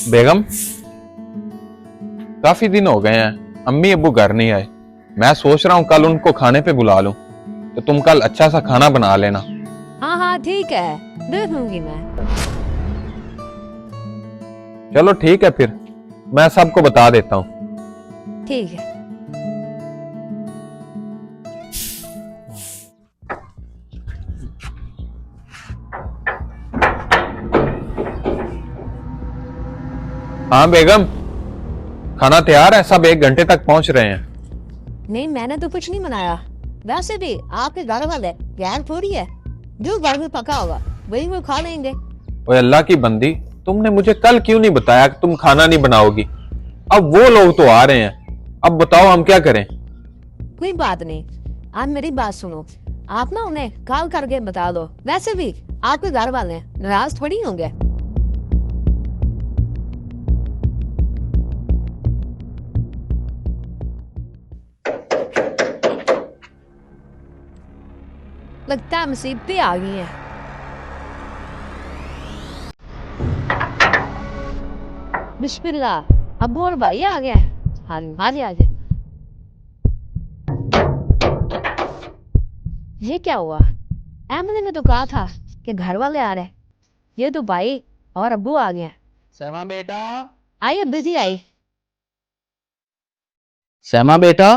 बेगम, काफी दिन हो गए हैं अम्मी अब्बू घर नहीं आए। मैं सोच रहा हूँ कल उनको खाने पे बुला लूं, तो तुम कल अच्छा सा खाना बना लेना। हाँ हाँ ठीक है, देख लूंगी मैं। चलो ठीक है, फिर मैं सबको बता देता हूँ। ठीक है। हाँ बेगम, खाना तैयार है, सब 1 घंटे तक पहुंच रहे हैं। नहीं, मैंने तो कुछ नहीं बनाया। वैसे भी आपके घर वाले गैर थोड़ी है, जो घर में पका होगा वही वो खा लेंगे। ओए अल्लाह की बंदी, तुमने मुझे कल क्यों नहीं बताया कि तुम खाना नहीं बनाओगी? अब वो लोग तो आ रहे हैं, अब बताओ हम क्या करें? कोई बात नहीं, आप मेरी बात सुनो। आप ना उन्हें कॉल करके बता दो। वैसे भी आपके घर वाले नाराज थोड़ी होंगे। लगता है मुसीबतें आ गई हैं। बिस्मिल्लाह, अब्बू और भाई आ गया। हाँ हाँ जी, आ जाए। ये क्या हुआ? अहमद ने तो कहा था कि घर वाले आ रहे हैं। ये तो भाई और अब्बू आ गए हैं। सैमा बेटा। आई अब्बू जी आई। सैमा बेटा,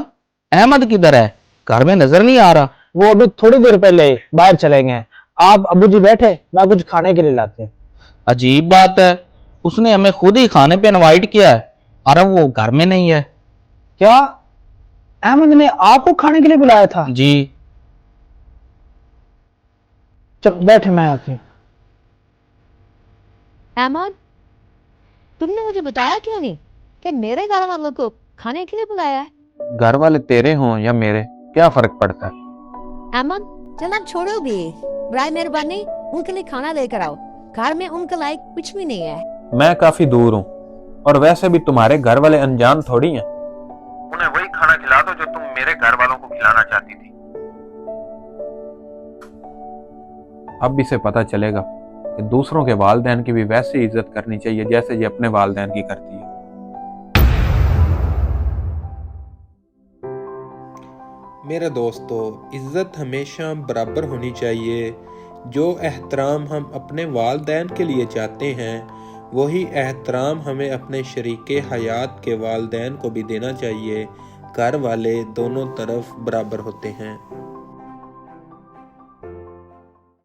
अहमद किधर है? घर में नजर नहीं आ रहा। वो अभी थोड़ी देर पहले बाहर चले गए हैं। आप अबू जी बैठे, मैं कुछ खाने के लिए लाते हैं। अजीब बात है, उसने हमें खुद ही खाने पे इनवाइट किया है और अब वो घर में नहीं है। क्या अहमद ने आपको खाने के लिए बुलाया था? जी। चल बैठे, मैं आती हूँ। अहमद, तुमने मुझे बताया क्यों नहीं कि मेरे घर वालों को खाने के लिए बुलाया है? घर वाले तेरे हों या मेरे, क्या फर्क पड़ता है? अहमद, चल अब छोड़ो भी। बराए मेहरबानी उनके लिए खाना लेकर आओ। घर में उनके लायक कुछ भी नहीं है। मैं काफी दूर हूँ, और वैसे भी तुम्हारे घर वाले अनजान थोड़ी हैं। उन्हें वही खाना खिला दो जो तुम मेरे घर वालों को खिलाना चाहती थी। अब इसे पता चलेगा कि दूसरों के वालिदैन की भी वैसी इज्जत करनी चाहिए जैसे ये अपने वालिदैन की करती है। मेरे दोस्तों, इज़्ज़त हमेशा बराबर होनी चाहिए। जो एहतराम हम अपने वालिदैन के लिए चाहते हैं, वही एहतराम हमें अपने शरीके हयात के वालिदैन को भी देना चाहिए। घर वाले दोनों तरफ बराबर होते हैं।